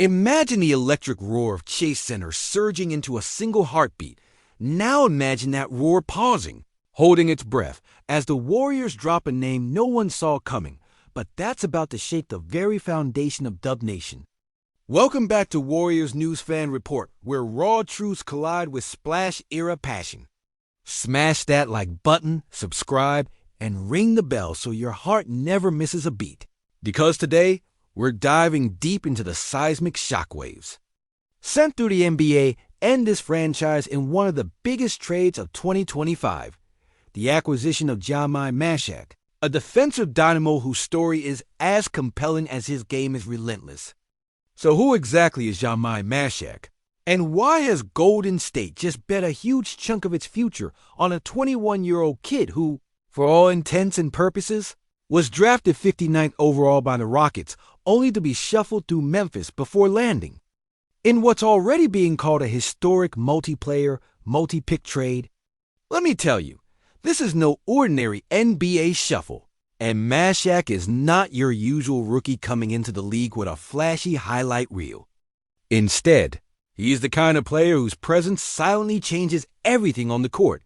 Imagine the electric roar of Chase Center surging into a single heartbeat. Now imagine that roar pausing, holding its breath, as the Warriors drop a name no one saw coming, but that's about to shake the very foundation of Dub Nation. Welcome back to Warriors News Fan Report, where raw truths collide with splash-era passion. Smash that like button, subscribe, and ring the bell so your heart never misses a beat. Because today, we're diving deep into the seismic shockwaves sent through the NBA and this franchise in one of the biggest trades of 2025, the acquisition of Jahmai Mashak, a defensive dynamo whose story is as compelling as his game is relentless. So who exactly is Jahmai Mashak? And why has Golden State just bet a huge chunk of its future on a 21-year-old kid who, for all intents and purposes, was drafted 59th overall by the Rockets, only to be shuffled through Memphis before landing? In what's already being called a historic multiplayer, multi-pick trade, let me tell you, this is no ordinary NBA shuffle. And Mashak is not your usual rookie coming into the league with a flashy highlight reel. Instead, he is the kind of player whose presence silently changes everything on the court.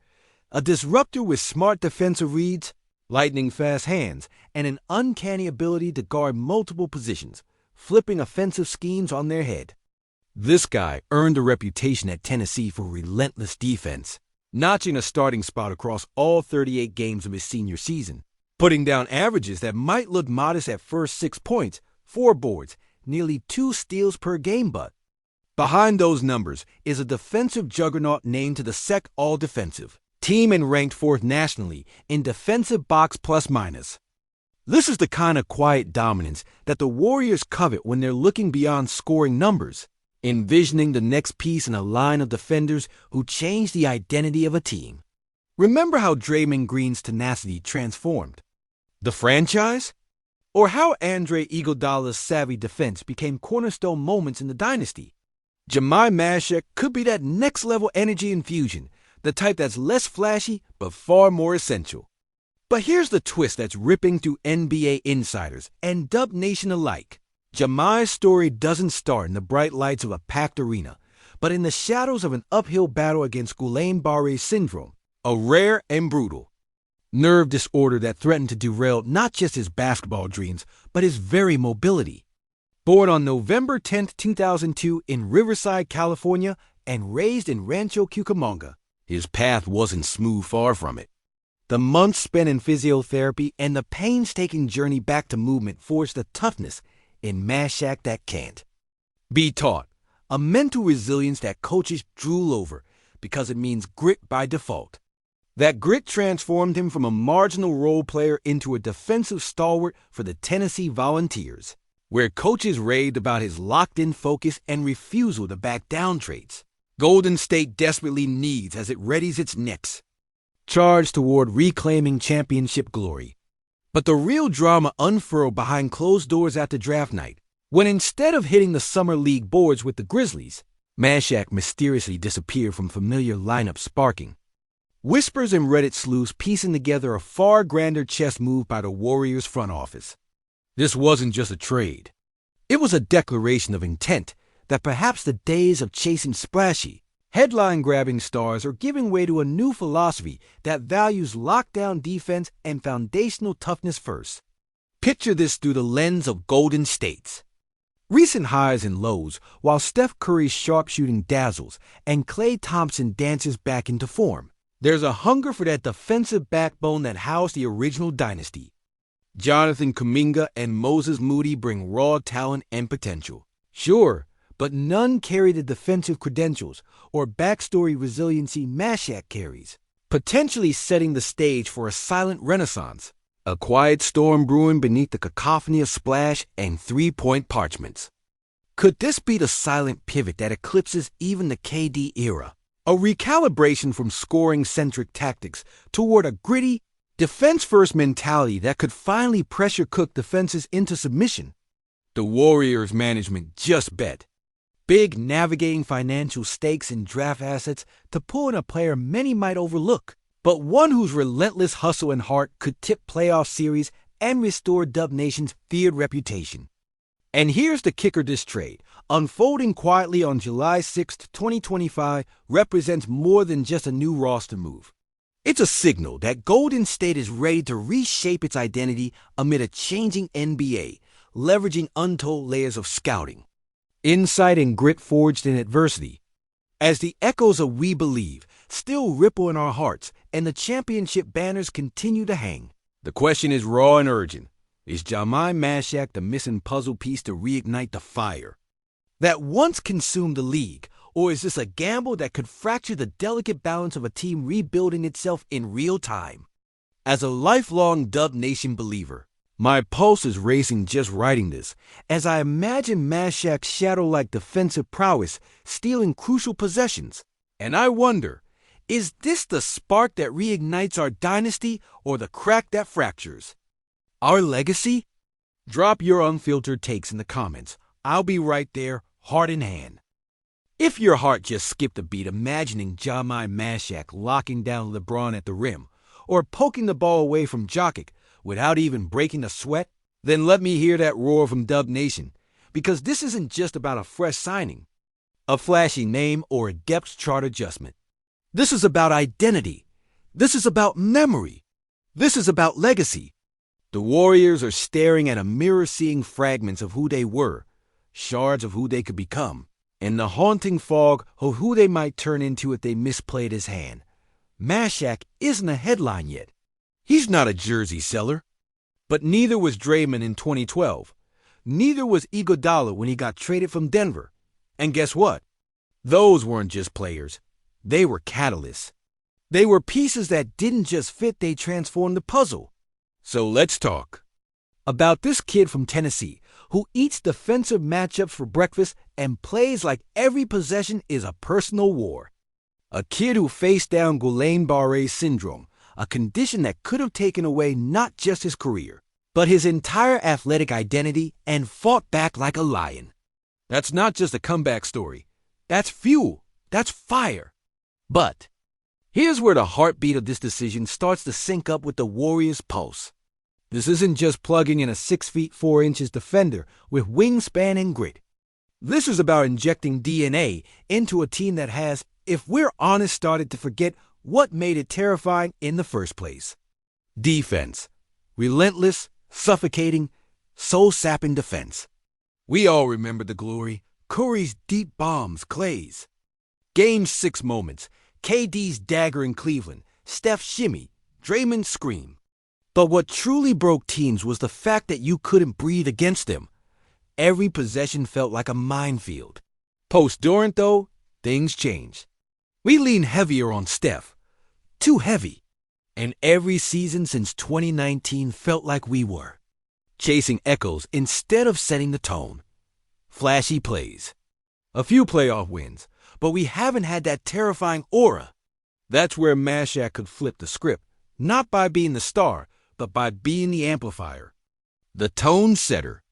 A disruptor with smart defensive reads, lightning-fast hands, and an uncanny ability to guard multiple positions, flipping offensive schemes on their head. This guy earned a reputation at Tennessee for relentless defense, notching a starting spot across all 38 games of his senior season, putting down averages that might look modest at first: 6 points, 4 boards, nearly 2 steals per game, but behind those numbers is a defensive juggernaut named to the SEC All-Defensive team and ranked 4th nationally in defensive box plus-minus. This is the kind of quiet dominance that the Warriors covet when they're looking beyond scoring numbers, envisioning the next piece in a line of defenders who change the identity of a team. Remember how Draymond Green's tenacity transformed the franchise? Or how Andre Iguodala's savvy defense became cornerstone moments in the dynasty? Jahmai Mashak could be that next-level energy infusion, the type that's less flashy but far more essential. But here's the twist that's ripping through NBA insiders and Dub Nation alike. Jahmai's story doesn't start in the bright lights of a packed arena, but in the shadows of an uphill battle against Guillain-Barré syndrome, a rare and brutal nerve disorder that threatened to derail not just his basketball dreams, but his very mobility. Born on November 10, 2002 in Riverside, California, and raised in Rancho Cucamonga, his path wasn't smooth, far from it. The months spent in physiotherapy and the painstaking journey back to movement forged the toughness in Mashak that can't be taught, a mental resilience that coaches drool over because it means grit by default. That grit transformed him from a marginal role player into a defensive stalwart for the Tennessee Volunteers, where coaches raved about his locked-in focus and refusal to back down traits Golden State desperately needs as it readies its necks, charged toward reclaiming championship glory. But the real drama unfurled behind closed doors after draft night, when instead of hitting the summer league boards with the Grizzlies, Mashak mysteriously disappeared from familiar lineups, sparking whispers and Reddit sleuths piecing together a far grander chess move by the Warriors front office. This wasn't just a trade. It was a declaration of intent that perhaps the days of chasing splashy, headline-grabbing stars are giving way to a new philosophy that values lockdown defense and foundational toughness first. Picture this through the lens of Golden State's recent highs and lows, while Steph Curry's sharpshooting dazzles and Klay Thompson dances back into form. There's a hunger for that defensive backbone that housed the original dynasty. Jonathan Kuminga and Moses Moody bring raw talent and potential, sure, but none carry the defensive credentials or backstory resiliency Mashak carries, potentially setting the stage for a silent renaissance, a quiet storm brewing beneath the cacophony of splash and three-point parchments. Could this be the silent pivot that eclipses even the KD era? A recalibration from scoring-centric tactics toward a gritty, defense-first mentality that could finally pressure-cook defenses into submission? The Warriors management just bet big, navigating financial stakes and draft assets to pull in a player many might overlook, but one whose relentless hustle and heart could tip playoff series and restore Dub Nation's feared reputation. And here's the kicker: this trade, unfolding quietly on July 6, 2025, represents more than just a new roster move. It's a signal that Golden State is ready to reshape its identity amid a changing NBA, leveraging untold layers of scouting, insight, and grit forged in adversity. As the echoes of "We Believe" still ripple in our hearts and the championship banners continue to hang, the question is raw and urgent. Is Jamal Mashak the missing puzzle piece to reignite the fire that once consumed the league, or is this a gamble that could fracture the delicate balance of a team rebuilding itself in real time? As a lifelong Dub Nation believer, my pulse is racing just writing this, as I imagine Mashak's shadow-like defensive prowess stealing crucial possessions. And I wonder, is this the spark that reignites our dynasty or the crack that fractures our legacy? Drop your unfiltered takes in the comments. I'll be right there, heart in hand. If your heart just skipped a beat imagining Jamal Mashak locking down LeBron at the rim or poking the ball away from Jokic without even breaking a sweat, then let me hear that roar from Dub Nation, because this isn't just about a fresh signing, a flashy name, or a depth chart adjustment. This is about identity. This is about memory. This is about legacy. The Warriors are staring at a mirror, seeing fragments of who they were, shards of who they could become, and the haunting fog of who they might turn into if they misplayed his hand. Mashak isn't a headline yet. He's not a jersey seller. But neither was Draymond in 2012. Neither was Iguodala when he got traded from Denver. And guess what? Those weren't just players. They were catalysts. They were pieces that didn't just fit, they transformed the puzzle. So let's talk about this kid from Tennessee who eats defensive matchups for breakfast and plays like every possession is a personal war. A kid who faced down Guillain-Barré syndrome, a condition that could have taken away not just his career, but his entire athletic identity, and fought back like a lion. That's not just a comeback story. That's fuel. That's fire. But here's where the heartbeat of this decision starts to sync up with the Warriors' pulse. This isn't just plugging in a 6 feet 4 inches defender with wingspan and grit. This is about injecting DNA into a team that has, if we're honest, started to forget what made it terrifying in the first place. Defense. Relentless, suffocating, soul-sapping defense. We all remember the glory, Curry's deep bombs, Clay's Game 6 moments, KD's dagger in Cleveland, Steph's shimmy, Draymond's scream. But what truly broke teams was the fact that you couldn't breathe against them. Every possession felt like a minefield. Post-Durant, though, things changed. We lean heavier on Steph. Too heavy. And every season since 2019 felt like we were chasing echoes instead of setting the tone. Flashy plays. A few playoff wins, but we haven't had that terrifying aura. That's where Mashak could flip the script, not by being the star, but by being the amplifier. The tone setter.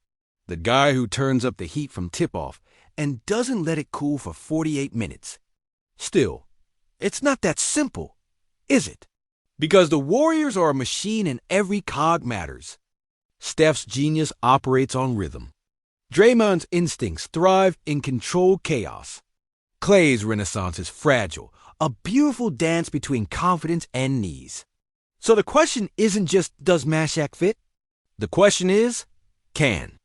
The guy who turns up the heat from tip-off and doesn't let it cool for 48 minutes. Still, it's not that simple, is it? Because the Warriors are a machine and every cog matters. Steph's genius operates on rhythm. Draymond's instincts thrive in controlled chaos. Clay's renaissance is fragile, a beautiful dance between confidence and knees. So the question isn't just, does Mashak fit? The question is, can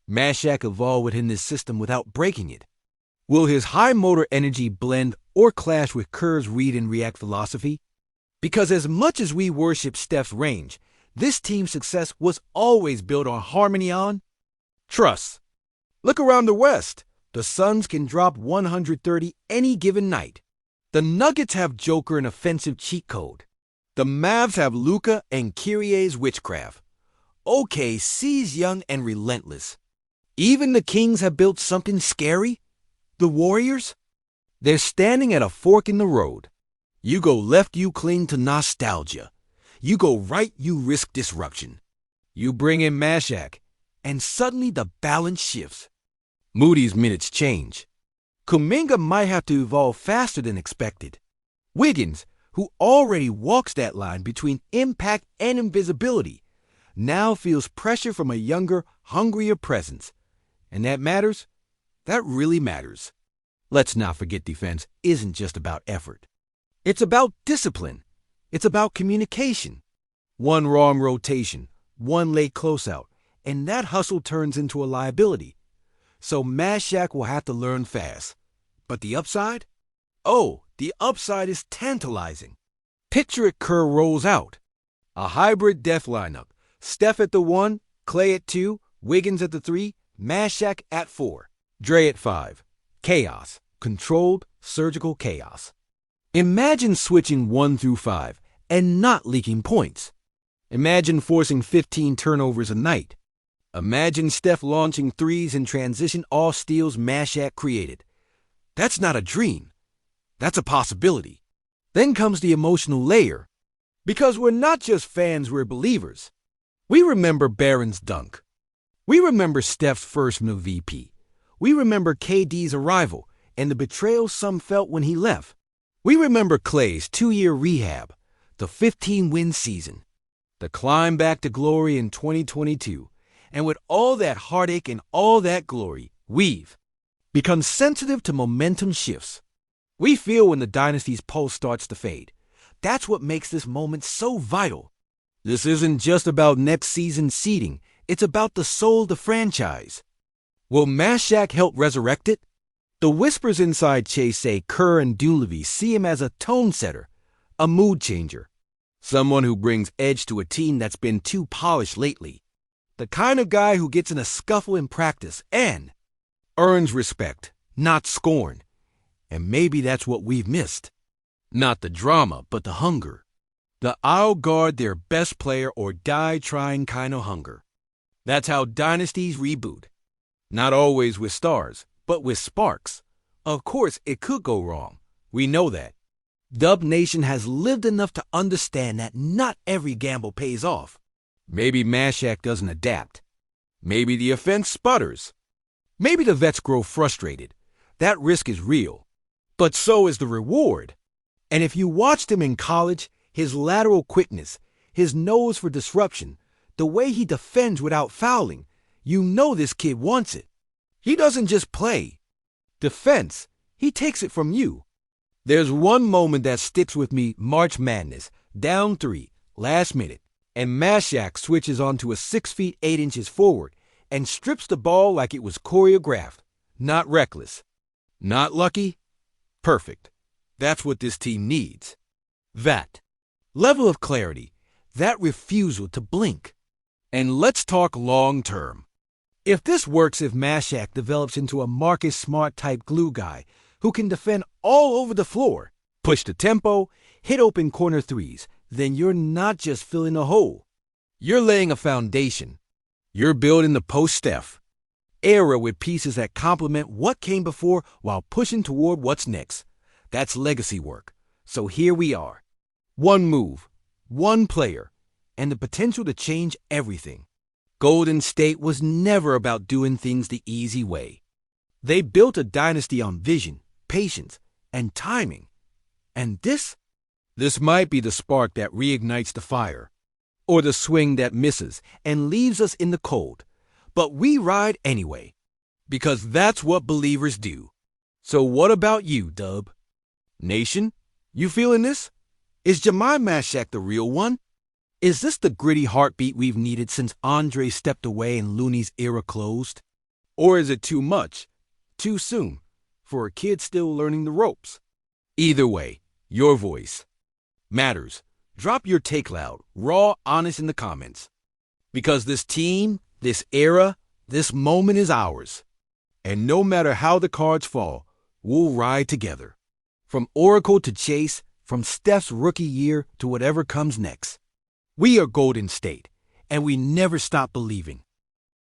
Mashak evolve within this system without breaking it? Will his high motor energy blend or clash with Kerr's read and react philosophy? Because as much as we worship Steph's range, this team's success was always built on harmony, on trust. Look around the West. The Suns can drop 130 any given night. The Nuggets have Joker and offensive cheat code. The Mavs have Luka and Kyrie's witchcraft. OKC's young and relentless. Even the Kings have built something scary. The Warriors? They're standing at a fork in the road. You go left, you cling to nostalgia. You go right, you risk disruption. You bring in Mashak, and suddenly the balance shifts. Moody's minutes change. Kuminga might have to evolve faster than expected. Wiggins, who already walks that line between impact and invisibility, now feels pressure from a younger, hungrier presence. And that matters That really matters. Let's not forget defense isn't just about effort. It's about discipline. It's about communication. One wrong rotation, one late closeout, and that hustle turns into a liability. So Mashak will have to learn fast. But the upside? Oh, the upside is tantalizing. Picture it Kerr rolls out. A hybrid death lineup. Steph at the 1, Clay at 2, Wiggins at the 3, Mashak at 4, Dre at 5. Chaos. Controlled, surgical chaos. Imagine switching 1 through 5 and not leaking points. Imagine forcing 15 turnovers a night. Imagine Steph launching threes in transition, all steals Mashak created. That's not a dream. That's a possibility. Then comes the emotional layer. Because we're not just fans, we're believers. We remember Barron's dunk. We remember Steph's first MVP. We remember KD's arrival and the betrayal some felt when he left. We remember Clay's 2-year rehab, the 15-win season, the climb back to glory in 2022. And with all that heartache and all that glory, we've become sensitive to momentum shifts. We feel when the dynasty's pulse starts to fade. That's what makes this moment so vital. This isn't just about next season's seeding. It's about the soul of the franchise. Will Mashak help resurrect it? The whispers inside Chase say Kerr and Dunleavy see him as a tone setter, a mood changer, someone who brings edge to a team that's been too polished lately, the kind of guy who gets in a scuffle in practice and earns respect, not scorn. And maybe that's what we've missed. Not the drama, but the hunger. The I'll guard their best player or die trying kind of hunger. That's how dynasties reboot. Not always with stars, but with sparks. Of course, it could go wrong. We know that. Dub Nation has lived enough to understand that not every gamble pays off. Maybe Mashak doesn't adapt. Maybe the offense sputters. Maybe the vets grow frustrated. That risk is real. But so is the reward. And if you watched him in college, his lateral quickness, his nose for disruption, the way he defends without fouling, you know this kid wants it. He doesn't just play. Defense, he takes it from you. There's one moment that sticks with me, March Madness, down 3, last minute, and Mashak switches onto a 6 feet 8 inches forward and strips the ball like it was choreographed. Not reckless. Not lucky. Perfect. That's what this team needs. That level of clarity, that refusal to blink. And let's talk long term. If this works, if Mashak develops into a Marcus Smart type glue guy who can defend all over the floor, push the tempo, hit open corner threes, then you're not just filling a hole. You're laying a foundation. You're building the post-Steph era with pieces that complement what came before while pushing toward what's next. That's legacy work. So here we are. One move, one player, and the potential to change everything. Golden State was never about doing things the easy way. They built a dynasty on vision, patience, and timing. And this might be the spark that reignites the fire, or the swing that misses and leaves us in the cold. But we ride anyway, because that's what believers do. So what about you, Dub? Nation, you feeling this? Is Jemai Mashak the real one? Is this the gritty heartbeat we've needed since Andre stepped away and Looney's era closed? Or is it too much, too soon, for a kid still learning the ropes? Either way, your voice matters. Drop your take loud, raw, honest in the comments. Because this team, this era, this moment is ours. And no matter how the cards fall, we'll ride together. From Oracle to Chase, from Steph's rookie year to whatever comes next. We are Golden State, and we never stop believing.